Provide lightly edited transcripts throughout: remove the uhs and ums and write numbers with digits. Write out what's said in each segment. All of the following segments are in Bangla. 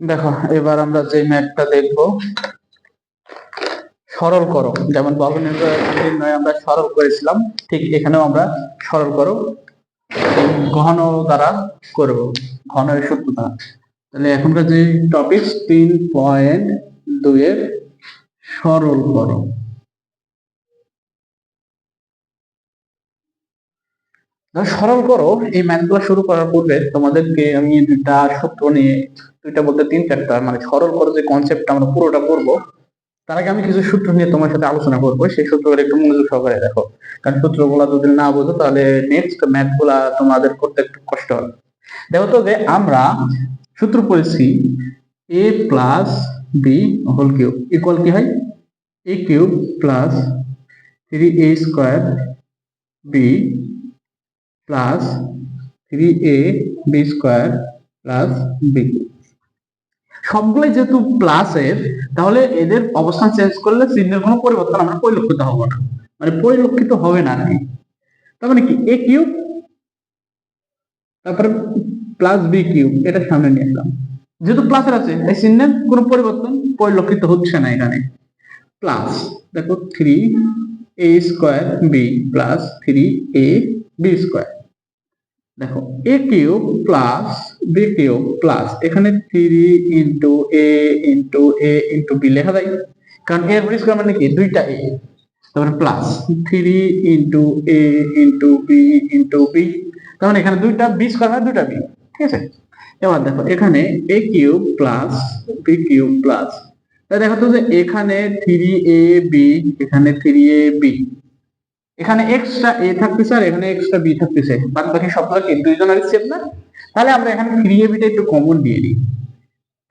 দেখো এবার আমরা যে ম্যাথটা দেখব, সরল করো। যেমন নির্ণয় আমরা সরল করেছিলাম, ঠিক এখানেও আমরা সরল করো ঘন দ্বারা করব, ঘনের সূত্র দ্বারা। তাহলে এখনকার যে টপিক 3.2 এর সরল করো। সরল করো এই ম্যাথগুলো শুরু করার পূর্বে তোমাদেরকে আমি দুইটা সূত্র নিয়ে, দুইটা বলতে তিন চারটা, মানে সরল করো যে কনসেপ্টটা আমরা পুরোটা পড়বো, তার আগে আমি কিছু সূত্র নিয়ে তোমার সাথে আলোচনা করবো। সেই সূত্রগুলো একটু মনোযোগ সহকারে দেখো, কারণ সূত্রগুলা যদি না বোঝো তাহলে নেক্সট ম্যাথ গুলা তোমাদের করতে একটু কষ্ট হবে। দেখো তো যে আমরা সূত্র পড়েছি a plus b whole cube equal কি হয়, a cube plus 3a square B plus 3a B square plus b. সবগুলোই যেহেতু প্লাসের, তাহলে এদের অবস্থান চেঞ্জ করলে চিহ্নের কোনো পরিবর্তন আমরা পরিলক্ষিত হব না, মানে পরিলক্ষিত হবে না আর কি। তার মানে কি এ কিউব তারপরে প্লাস বি কিউব, এটা সামনে নিয়ে আসলাম। যেহেতু প্লাসের আছে তাই চিহ্নের কোনো পরিবর্তন পরিলক্ষিত হচ্ছে না এখানে। প্লাস দেখো 3a square B plus 3a B square. দেখো A cube plus B cube plus এখানে 3 ইন্টু এ ইন্টু এ ইন্টু বি লেখা যায়, কারণ এর বি স্কয়ার মানে কি দুইটা এ, তারপরে প্লাস 3 ইন্টু এ ইন্টু বি ইন্টু বি, তার মানে এখানে দুইটা বি স্কয়ার মানে দুইটা বি। ঠিক আছে, এবার দেখো এখানে A cube plus B cube plus, তাই দেখো তো যে এখানে 3a বি, এখানে 3a বি, এখানে এক্সট্রা এ থাকতেছে আর এখানে এক্সট্রা বি থাকতেছে, বাদ বাকি সবগুলো কি দুইজনের সেম না? তাহলে আমরা এখানে 3a বিটা একটু কমন দিয়ে দিই।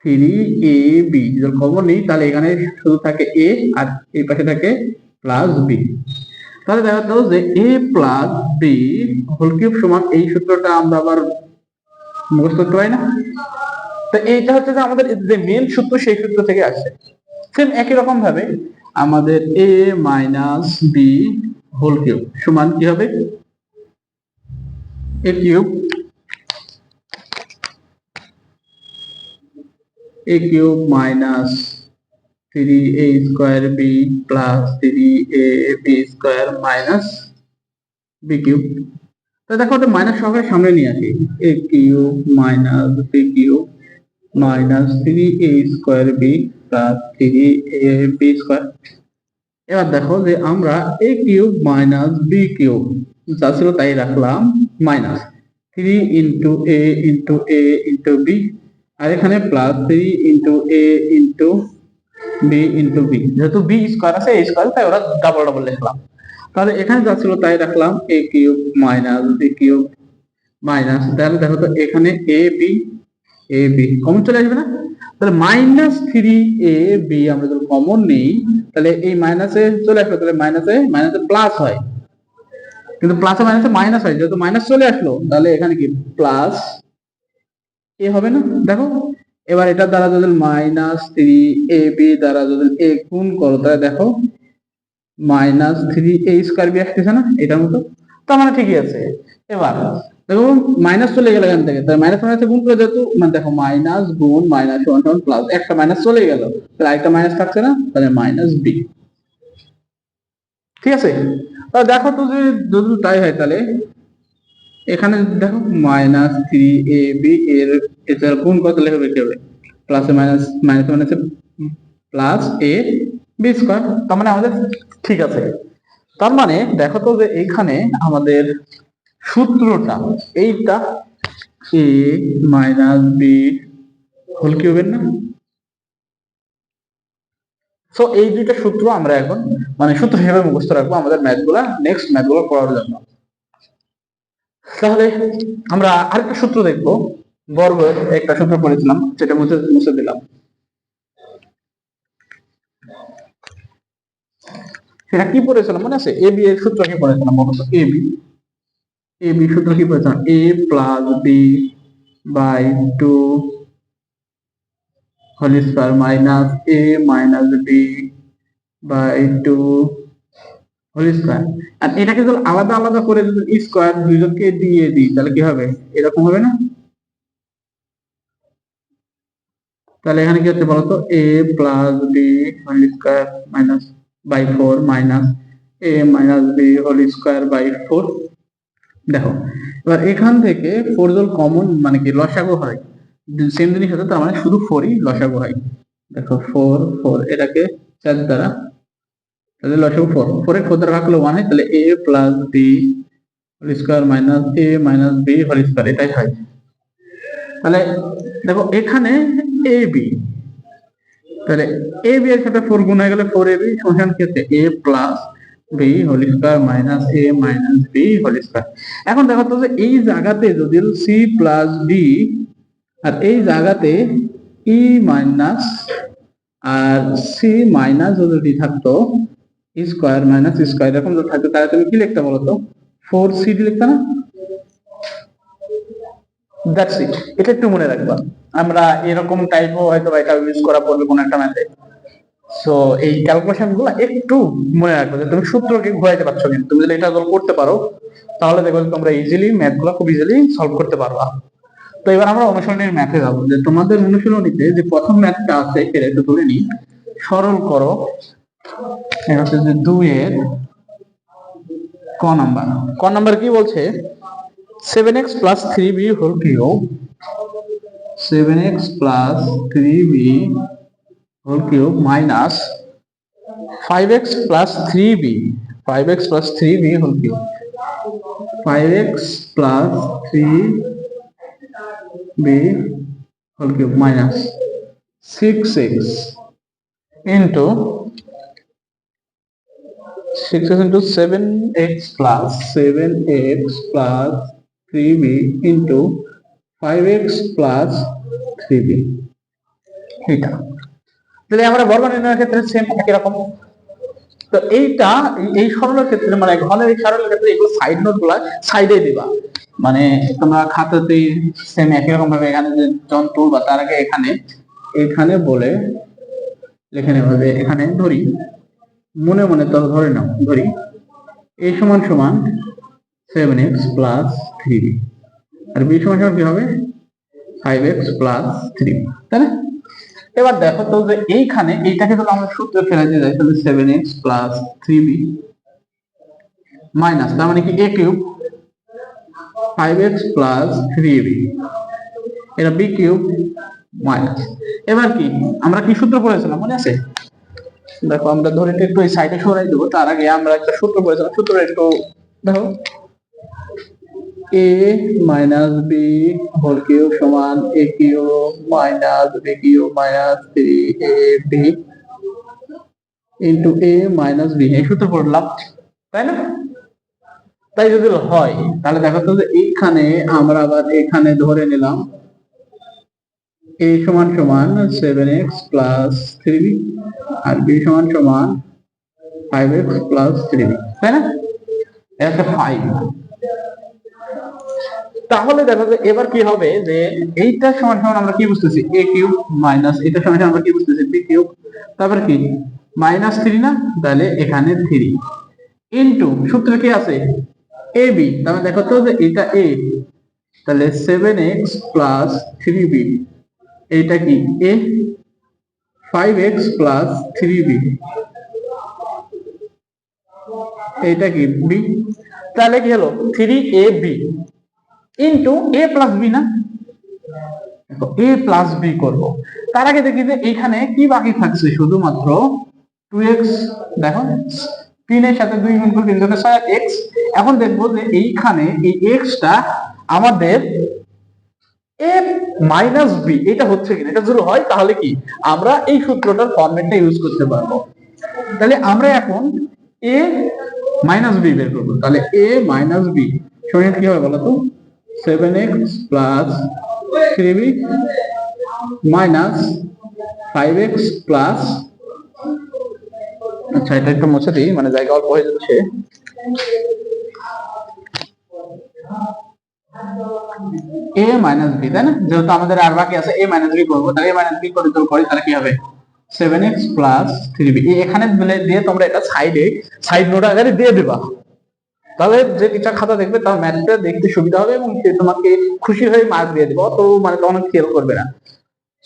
3a বি যদি কমন নিই তাহলে এখানে শুধু থাকে a আর এই পাশে থাকে প্লাস বি। তাহলে দেখা গেল যে a plus b whole cube সমান, এই সূত্রটা আমরা আবার মুখস্থ করতে পারি না? তো এইটা হচ্ছে যে আমাদের যে মেন সূত্র, সেই সূত্র থেকে আসে। সেম একই রকম ভাবে আমাদের a minus b whole cube সমান কি হবে, a cube minus 3a square b plus 3a b square minus B cube. তো দেখো ওটা মাইনাস সহকারে সামনে নিয়ে আসি, a cube minus B cube minus 3a square b plus 3a b square. এবার দেখো যে আমরা a cube minus B cube যা ছিল তাই রাখলাম, মাইনাস 3 ইন্টু এ ইন্টু এ ইন্টু বি, আর এখানে প্লাস 3 ইন্টু এ ইন্টু বি ইন্টু বি, যেহেতু বি স্কয়ার আছে এ স্কয়ার তাই ওরা ডাবল ডাবল লিখলাম। তাহলে এখানে যা ছিল তাই রাখলাম, A cube minus B cube minus, তাহলে দেখো তো এখানে এ বি কমন চলে আসবে না? তাহলে মাইনাস 3a বি আমরা যদি কমন নিই তাহলে এই মাইনাসে চলে আসলো, তাহলে মাইনাসে মাইনাসে প্লাস হয়, কিন্তু প্লাসে মাইনাসে মাইনাস হয়, যেহেতু মাইনাস চলে আসলো তাহলে এখানে কি প্লাস এ হবে না? দেখো এবার এটা দ্বারা যদি মাইনাস 3a বি দ্বারা যদি এ গুণ করো তাহলে দেখো মাইনাস 3a স্কয়ার বি আসতেছে না এটার মতো? তার মানে ঠিকই আছে। এবার দেখো মাইনাস চলে গেল এখান থেকে, তাহলে মাইনাস মাইনাসে গুণ করে যেহেতু, মানে দেখো মাইনাস গুণ মাইনাস সমান সমান প্লাস, একটা মাইনাস চলে গেল তাহলে আরেকটা মাইনাস থাকছে না, তাহলে মাইনাস বি। ঠিক আছে, তাহলে দেখো তো যে যদি তাই হয় তাহলে এখানে দেখো মাইনাস 3a বি এর এটার গুণ কত লিখবে, কি হবে প্লাসে মাইনাস মাইনাস মাইনাসে প্লাস এ বি স্কয়ার। তার মানে আমাদের ঠিক আছে। তার মানে দেখো তো যে এইখানে আমাদের সূত্রটা এইটা এ মাইনাস বি হোল কিউবের না? সো এই দুইটা সূত্র আমরা এখন মানে সূত্র হিসেবে মুখস্থ রাখবো আমাদের ম্যাথগুলা, নেক্সট ম্যাথগুলো পড়ার জন্য। তাহলে আমরা আরেকটা সূত্র দেখবো, বর্গের একটা সূত্র পড়েছিলাম যেটা মুছে মুছে দিলাম। সেটা কি পড়েছিলাম মনে আছে? এ বি এর সূত্র কি পড়েছিলাম বলতো? এ বি সূত্র কি পড়েছিলাম? A plus B by 2 whole square minus A minus B by 2 whole square. আর এটাকে যদি আলাদা আলাদা করে যদি স্কয়ার দুইজনকে দিয়ে দিই তাহলে কি হবে, এরকম হবে না? তাহলে এখানে কি হচ্ছে বলতো, a plus b whole square minus by 4 minus a minus b whole square by 4। দেখো এবার এখান থেকে 4 যদি কমন মানে কি লসাগু হয়, সেম জিনিস হতো, তার মানে শুধু 4ই লসাগু হয়। দেখো 4 4 এটাকে 4 দ্বারা, তাহলে লসাগু 4 4 এর 4 দ্বারা ভাগ করলে 1 হয়, তাহলে a plus b whole square minus a minus b whole square এটাই হয়। তাহলে দেখো এখানে a b, তাহলে a b এর সাথে 4 গুণ হয়ে গেলে 4ab সমান কি হচ্ছে a plus b whole square minus a minus b whole square. এখন দেখো তো যে এই জায়গাতে যদি c প্লাস ডি আর এই জায়গাতে ই মাইনাস আর সি মাইনাস যদি ডি থাকতো, স্কয়ার মাইনাস স্কয়ার এরকম যদি থাকতো, তাহলে তুমি কি লিখতে বলো তো, 4cd লিখতে না? That's it. এটা একটু মনে রাখবা, আমরা এরকম টাইপও হয়তো এটা ইউজ করা পড়বে কোন একটা ম্যাথে। সো এই ক্যালকুলেশন গুলো একটু মনে রাখবে যে তুমি সূত্রকে ঘোরাইতে পারছো কিনা। তুমি যদি এটা করতে পারো তাহলে দেখো তোমরা ইজিলি ম্যাথ গুলো খুব ইজিলি সলভ করতে পারবা। তো এবার আমরা অনুশীলনীর ম্যাথে যাবো। যে তোমাদের অনুশীলনীতে যে প্রথম ম্যাথটা আছে সেটা একটু তুলে নি, সরল করো। এটা হচ্ছে যে 2 এর ক নাম্বার কি বলছে, 7x plus 3b whole cube, 7x plus 3b whole cube minus 5x plus 3b, 5x plus 3b whole cube, 5x plus 3b whole cube minus 6x into 6x into 7x plus 3b into 5x plus 3b। এটা তাহলে আমরা বর্গ নির্ণয়ের ক্ষেত্রে সেম একই রকম। তো এইটা এই সরলের ক্ষেত্রে মানে ঘনের এই সরলের ক্ষেত্রে এগুলো সাইড নোট গুলা সাইডে দিবা, মানে তোমরা খাতাতে সেম একই রকম ভাবে এখানে যে যখন তুলবা তার আগে এখানে বলে লিখে নেবে। এখানে ধরি মনে মনে তো ধরে নাও, ধরি a সমান সমান 7x প্লাস 3b আর b সমান সমান কি হবে 5x প্লাস 3b, তাই না? এবার দেখো তো যে এইখানে এইটাকে যদি আমরা সূত্রে ফেরাতে যাই তাহলে 7x প্লাস 3b মাইনাস, তার মানে কি a cube 5x plus 3b, এটা b কিউব মাইনাস। এবার কি আমরা কি সূত্র পড়েছিলাম মনে আছে? দেখো আমরা ধরে একটু এই সাইডে সরাই দেবো, তার আগে আমরা একটা সূত্র পড়েছিলাম, সূত্রটা একটু দেখো, a minus b whole cube সমান a cube minus b cube minus 3ab into a minus b, এই সূত্র পড়লাম, তাই না? তাই যদি হয় তাহলে দেখো তো যে এইখানে আমরা আবার এখানে ধরে নিলাম a সমান সমান 7x প্লাস 3b আর b সমান সমান 5x প্লাস 3b, তাই না? এটা 5। তাহলে দেখো যে এবার কি হবে যে এইটা সমান সমান আমরা কি বুঝতেছি a কিউব মাইনাস এটা সমান সমান আমরা কি বুঝতেছি b কিউব, তারপর কি মাইনাস 3 না, তাহলে এখানে 3 ইনটু সূত্রে কি আছে ab, তাহলে দেখো তো যে এটা a, তাহলে 7x প্লাস 3b এইটা কি a, 5x প্লাস 3b এইটা কি b, তাহলে কি হলো 3ab into a plus b না, দেখো a প্লাস b করবো। তার আগে দেখি যে এখানে কি বাকি থাকছে, শুধুমাত্র 2x। দেখো 3 এর সাথে 2 গুণ করে 3 থেকে 6x। এখন দেখবো যে এইখানে এই x টা আমাদের a মাইনাস b এটা হচ্ছে কিনা, এটা যদি হয় তাহলে কি আমরা এই সূত্রটার ফরম্যাটটা ইউজ করতে পারবো। তাহলে আমরা এখন a মাইনাস b বের করবো। তাহলে a মাইনাস b সমান কি হবে বলো তো, 7x plus 3b minus 5x plus, আচ্ছা এটা একটু মুছে দিই মানে জায়গা অল্প হয়ে যাচ্ছে, a মাইনাস b, তাই না? যেহেতু আমাদের আর বাকি আছে a মাইনাস b করবো, তাহলে a মাইনাস b করে যদি করি তাহলে কি হবে 7x প্লাস 3b। এখানে দিয়ে তোমরা এটা সাইড নোট আকারে দিয়ে দিবা, তাহলে যে টিচার খাতা দেখবে তার ম্যাথটা দেখতে সুবিধা হবে এবং সে তোমাকে খুশি হয়ে মার্ক দিয়ে দিবে, অত মানে তখন খেয়াল করবে না।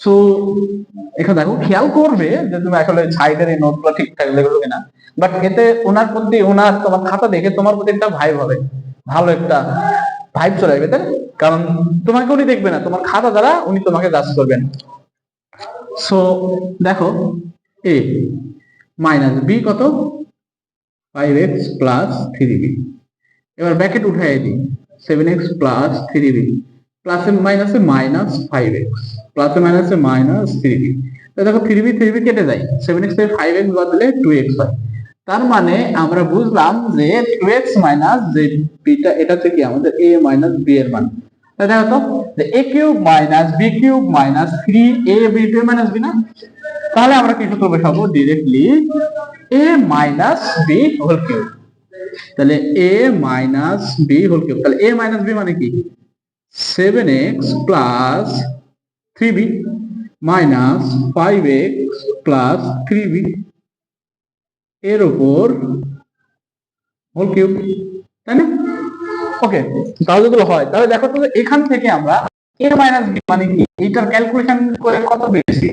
সো এখানে দেখো খেয়াল করবে যে তুমি আসলে সাইডের এই নোটগুলো ঠিকঠাক লেখো কিনা, বাট এতে ওনার প্রতি ওনার তোমার খাতা দেখে তোমার প্রতি একটা ভাইব হবে, ভালো একটা ভাইব চলে আসবে, তাই না? কারণ তোমাকে উনি দেখবে না, তোমার খাতা দ্বারা উনি তোমাকে জাজ করবেন। সো দেখো এ মাইনাস বি কত 5x প্লাস 3b, এবার ব্র্যাকেট উঠাই দিই 7x প্লাস 3b প্লাসে মাইনাসে মাইনাস 5x প্লাসে মাইনাসে মাইনাস 3b। দেখো 3b কেটে যায়, 7x থেকে 5x বাদ দিলে 2x হয়। তার মানে আমরা বুঝলাম যে 2x মাইনাস যে বিটা এটা হচ্ছে কি আমাদের a মাইনাস b এর মান। তাহলে দেখো তো যে a cube minus b cube minus 3ab minus b না, তাহলে আমরা কি সূত্র বসাবো directly a minus b whole cube. তাহলে a minus b whole cube, তাহলে a মাইনাস b মানে কি 7x plus 3b minus 5x plus 3b এর উপর হোল কিউব, তাই না? ওকে, তাহলে যদি হয় তাহলে দেখো তো এখান থেকে আমরা a মাইনাস b মানে কি এইটার ক্যালকুলেশন করে কত বেশি,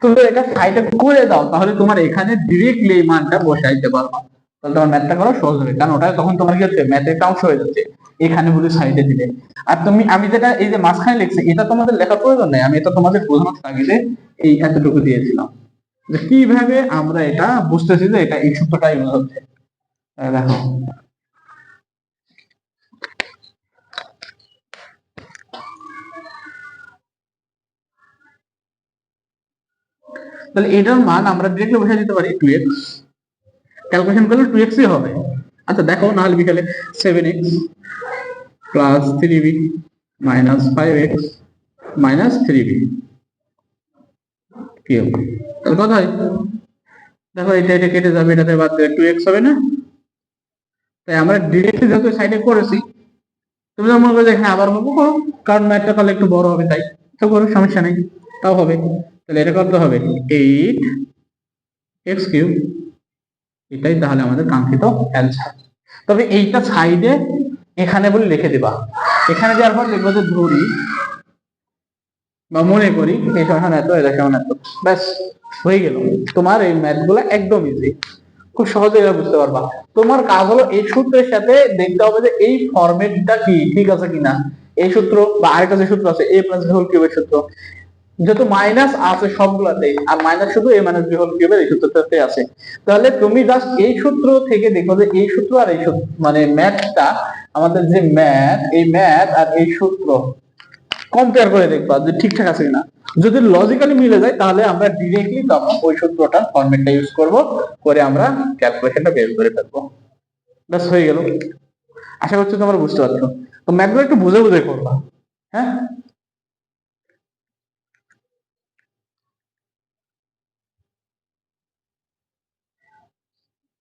তুমি এটা সাইডে করে দাও তাহলে তোমার এখানে ডিরেক্টলি এই মানটা বসাইতে পারবা, তাহলে তোমার ম্যাথটা করা সহজ হবে, কারণ ওটা তখন তোমার কি হচ্ছে ম্যাথের একটা অংশ হয়ে যাচ্ছে এখানে বলে সাইডে দিলে। আর তুমি আমি যেটা এই যে মাঝখানে লিখছি এটা তোমাদের লেখার প্রয়োজন নেই, আমি এটা তোমাদের বোঝানোর তাগিদে এই এতটুকু দিয়েছিলাম যে কিভাবে আমরা এটা বুঝতেছি যে এটা এই সূত্রটা ইউজ হচ্ছে। দেখো তাহলে এটার মান আমরা ডিরেক্টলি বসে দিতে পারি 2x, ক্যালকুলেশন করলে 2x ই হবে। আচ্ছা দেখো না হলে বিকেলে 7x plus 3b minus 5x minus 3b cube, তাহলে কত হয়? দেখো এটা কেটে যাবে, এটাতে বাদ দিলে 2x হবে না? তাই আমরা ডিরেক্টলি যেহেতু সাইডে করেছি, তুমি যদি মনে করো এখানে আবার করবো করো, কারণ ম্যাথটা তাহলে একটু বড় হবে তাই তো করো, সমস্যা নেই, তাও হবে। তাহলে এটা কত হবে 8x কিউব, এটাই তাহলে আমাদের কাঙ্ক্ষিত অ্যান্সার। তবে এইটা সাইডে এখানে বলে লিখে দিবা, এখানে দেওয়ার পর লিখবো যে ধরি বা মনে করি এই সমান এত এটা সমান এত, ব্যাস হয়ে গেল। তোমার এই ম্যাথ গুলো একদম ইজি, খুব সহজে এটা বুঝতে পারবা। তোমার কাজ হলো এই সূত্রের সাথে দেখতে হবে যে এই ফরম্যাটটা কি ঠিক আছে কিনা, এই সূত্র বা আরেকটা যে সূত্র আছে a প্লাস b হোল কিউবের সূত্র, যেহেতু মাইনাস আছে সবগুলাতেই আর মাইনাস শুধু a মাইনাস b হোল কিউবের এই সূত্রটাতে আছে, তাহলে তুমি জাস্ট এই সূত্র থেকে দেখো যে এই সূত্র আর এই সূত্র মানে ম্যাথটা আমাদের যে ম্যাথ এই ম্যাথ আর এই সূত্র কম্পেয়ার করে দেখবা যে ঠিকঠাক আছে কিনা। যদি লজিক্যালি মিলে যায় তাহলে আমরা ডিরেক্টলি তখন ওই সূত্রটার ফরম্যাটটা ইউজ করব, করে আমরা ক্যালকুলেশনটা বের করে ফেলবো, ব্যাস হয়ে গেল। আশা করছি তোমরা বুঝতে পারছো। তো ম্যাথগুলো একটু বুঝে বুঝে করবা, হ্যাঁ।